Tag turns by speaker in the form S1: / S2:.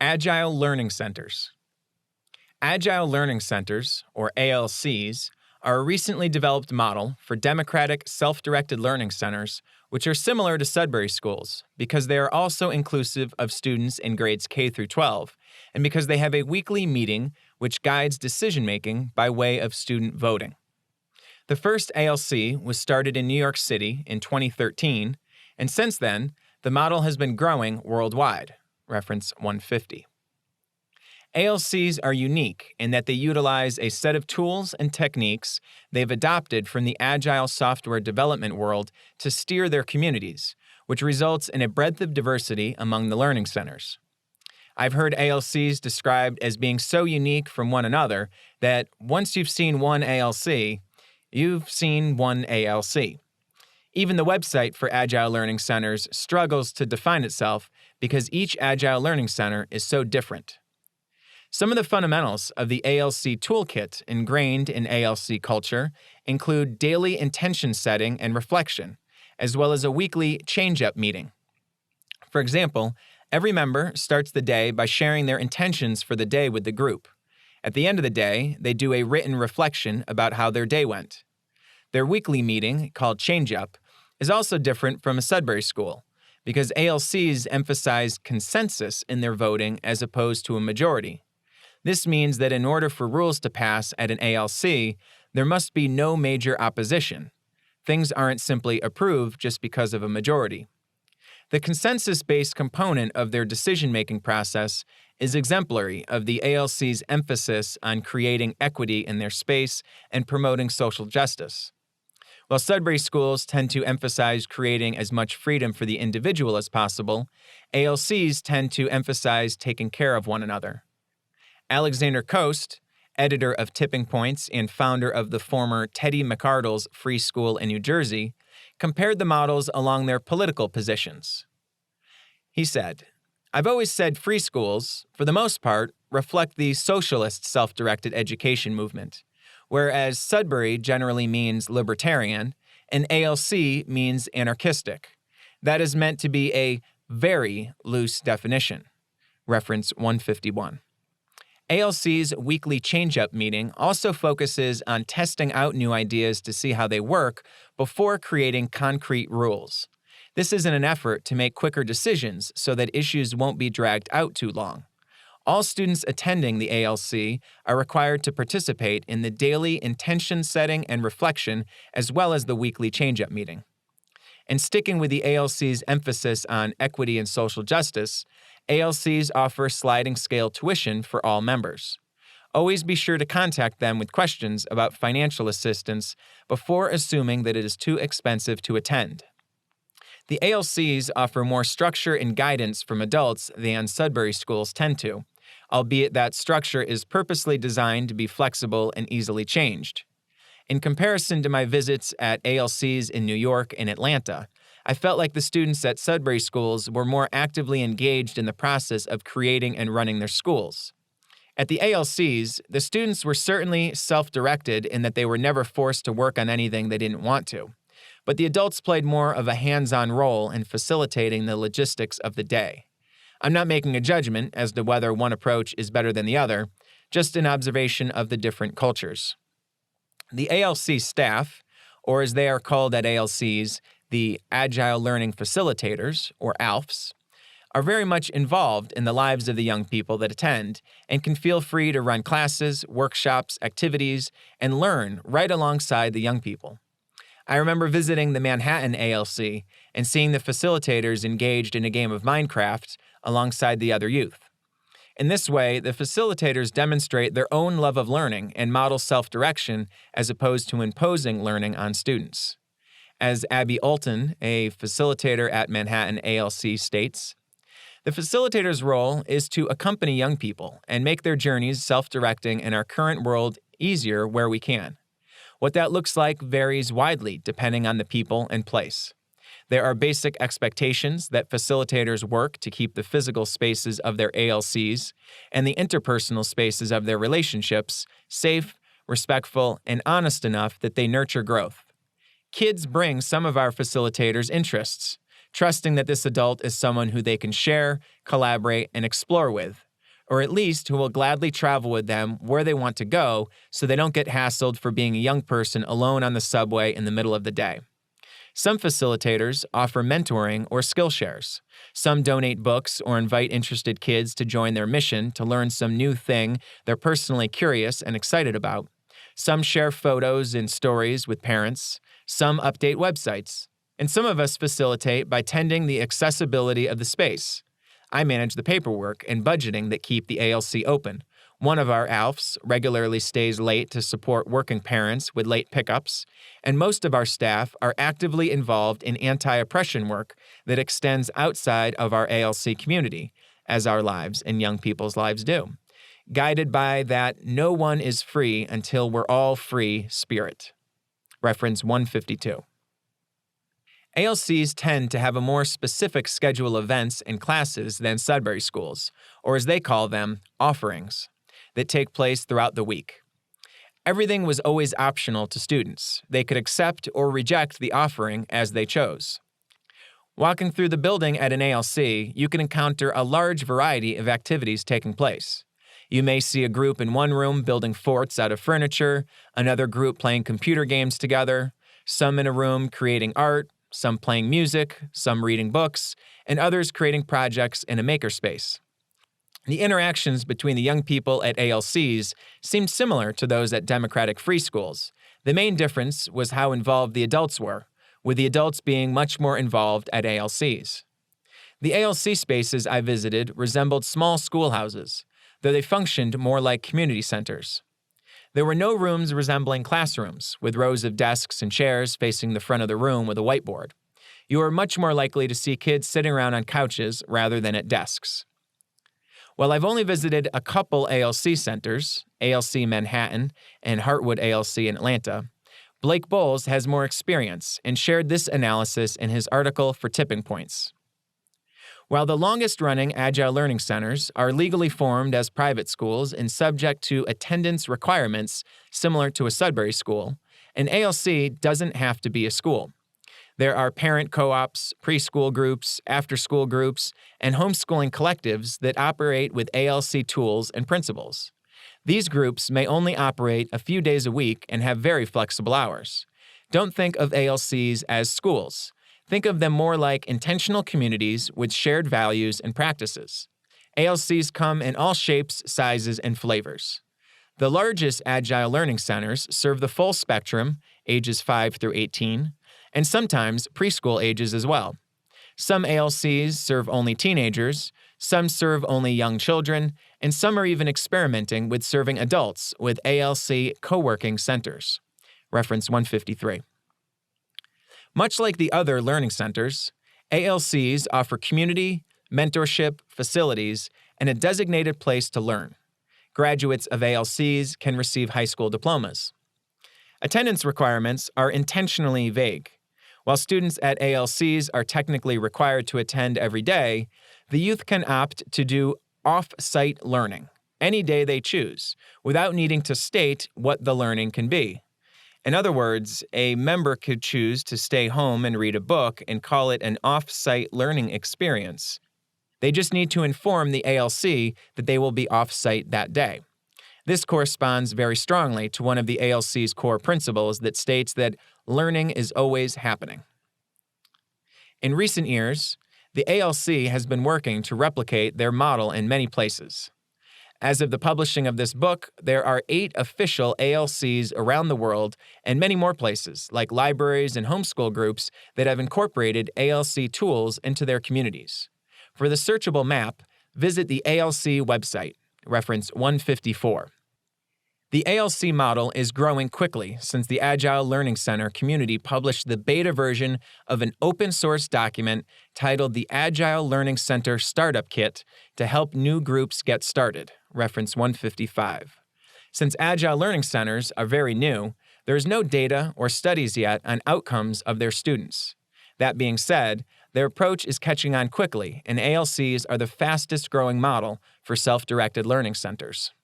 S1: Agile Learning Centers. Agile Learning Centers, or ALCs, are a recently developed model for democratic, self-directed learning centers, which are similar to Sudbury Schools because they are also inclusive of students in grades K through 12, and because they have a weekly meeting which guides decision-making by way of student voting. The first ALC was started in New York City in 2013, and since then, the model has been growing worldwide. Reference 150. ALCs are unique in that they utilize a set of tools and techniques they've adopted from the agile software development world to steer their communities, which results in a breadth of diversity among the learning centers. I've heard ALCs described as being so unique from one another that once you've seen one ALC, you've seen one ALC. Even the website for Agile Learning Centers struggles to define itself because each Agile Learning Center is so different. Some of the fundamentals of the ALC toolkit ingrained in ALC culture include daily intention setting and reflection, as well as a weekly change-up meeting. For example, every member starts the day by sharing their intentions for the day with the group. At the end of the day, they do a written reflection about how their day went. Their weekly meeting, called change-up, is also different from a Sudbury school, because ALCs emphasize consensus in their voting as opposed to a majority. This means that in order for rules to pass at an ALC, there must be no major opposition. Things aren't simply approved just because of a majority. The consensus-based component of their decision-making process is exemplary of the ALC's emphasis on creating equity in their space and promoting social justice. While Sudbury schools tend to emphasize creating as much freedom for the individual as possible, ALCs tend to emphasize taking care of one another. Alexander Coast, editor of Tipping Points and founder of the former Teddy McArdle's Free School in New Jersey, compared the models along their political positions. He said, "I've always said free schools, for the most part, reflect the socialist self-directed education movement, whereas Sudbury generally means libertarian and ALC means anarchistic. That is meant to be a very loose definition." Reference 151. ALC's weekly change-up meeting also focuses on testing out new ideas to see how they work before creating concrete rules. This is in an effort to make quicker decisions so that issues won't be dragged out too long. All students attending the ALC are required to participate in the daily intention setting and reflection as well as the weekly change-up meeting. And sticking with the ALC's emphasis on equity and social justice, ALCs offer sliding scale tuition for all members. Always be sure to contact them with questions about financial assistance before assuming that it is too expensive to attend. The ALCs offer more structure and guidance from adults than Sudbury schools tend to, albeit that structure is purposely designed to be flexible and easily changed. In comparison to my visits at ALCs in New York and Atlanta, I felt like the students at Sudbury schools were more actively engaged in the process of creating and running their schools. At the ALCs, the students were certainly self-directed in that they were never forced to work on anything they didn't want to, but the adults played more of a hands-on role in facilitating the logistics of the day. I'm not making a judgment as to whether one approach is better than the other, just an observation of the different cultures. The ALC staff, or as they are called at ALCs, the Agile Learning Facilitators, or ALFs, are very much involved in the lives of the young people that attend and can feel free to run classes, workshops, activities, and learn right alongside the young people. I remember visiting the Manhattan ALC and seeing the facilitators engaged in a game of Minecraft alongside the other youth. In this way, the facilitators demonstrate their own love of learning and model self-direction as opposed to imposing learning on students. As Abby Olton, a facilitator at Manhattan ALC, states, "The facilitator's role is to accompany young people and make their journeys self-directing in our current world easier where we can. What that looks like varies widely depending on the people and place. There are basic expectations that facilitators work to keep the physical spaces of their ALCs and the interpersonal spaces of their relationships safe, respectful, and honest enough that they nurture growth. Kids bring some of our facilitators' interests, trusting that this adult is someone who they can share, collaborate, and explore with, or at least who will gladly travel with them where they want to go so they don't get hassled for being a young person alone on the subway in the middle of the day. Some facilitators offer mentoring or skill shares. Some donate books or invite interested kids to join their mission to learn some new thing they're personally curious and excited about. Some share photos and stories with parents. Some update websites. And some of us facilitate by tending the accessibility of the space. I manage the paperwork and budgeting that keep the ALC open. One of our ALFs regularly stays late to support working parents with late pickups, and most of our staff are actively involved in anti-oppression work that extends outside of our ALC community, as our lives and young people's lives do, guided by that no one is free until we're all free spirit. Reference 152. ALCs tend to have a more specific schedule of events and classes than Sudbury Schools, or as they call them, offerings, that take place throughout the week. Everything was always optional to students. They could accept or reject the offering as they chose. Walking through the building at an ALC, you can encounter a large variety of activities taking place. You may see a group in one room building forts out of furniture, another group playing computer games together, some in a room creating art, some playing music, some reading books, and others creating projects in a makerspace. The interactions between the young people at ALCs seemed similar to those at democratic free schools. The main difference was how involved the adults were, with the adults being much more involved at ALCs. The ALC spaces I visited resembled small schoolhouses, though they functioned more like community centers. There were no rooms resembling classrooms, with rows of desks and chairs facing the front of the room with a whiteboard. You are much more likely to see kids sitting around on couches rather than at desks. While I've only visited a couple ALC centers, ALC Manhattan and Hartwood ALC in Atlanta, Blake Bowles has more experience and shared this analysis in his article for Tipping Points. While the longest-running Agile Learning Centers are legally formed as private schools and subject to attendance requirements similar to a Sudbury school, an ALC doesn't have to be a school. There are parent co-ops, preschool groups, after-school groups, and homeschooling collectives that operate with ALC tools and principles. These groups may only operate a few days a week and have very flexible hours. Don't think of ALCs as schools. Think of them more like intentional communities with shared values and practices. ALCs come in all shapes, sizes, and flavors. The largest Agile Learning Centers serve the full spectrum, ages 5 through 18, and sometimes preschool ages as well. Some ALCs serve only teenagers, some serve only young children, and some are even experimenting with serving adults with ALC co-working centers. Reference 153. Much like the other learning centers, ALCs offer community, mentorship, facilities, and a designated place to learn. Graduates of ALCs can receive high school diplomas. Attendance requirements are intentionally vague. While students at ALCs are technically required to attend every day, the youth can opt to do off-site learning any day they choose, without needing to state what the learning can be. In other words, a member could choose to stay home and read a book and call it an off-site learning experience. They just need to inform the ALC that they will be off-site that day. This corresponds very strongly to one of the ALC's core principles that states that learning is always happening. In recent years, the ALC has been working to replicate their model in many places. As of the publishing of this book, there are 8 official ALCs around the world and many more places, like libraries and homeschool groups, that have incorporated ALC tools into their communities. For the searchable map, visit the ALC website, reference 154. The ALC model is growing quickly since the Agile Learning Center community published the beta version of an open-source document titled the Agile Learning Center Startup Kit to help new groups get started, reference 155. Since Agile Learning Centers are very new, there is no data or studies yet on outcomes of their students. That being said, their approach is catching on quickly, and ALCs are the fastest-growing model for self-directed learning centers.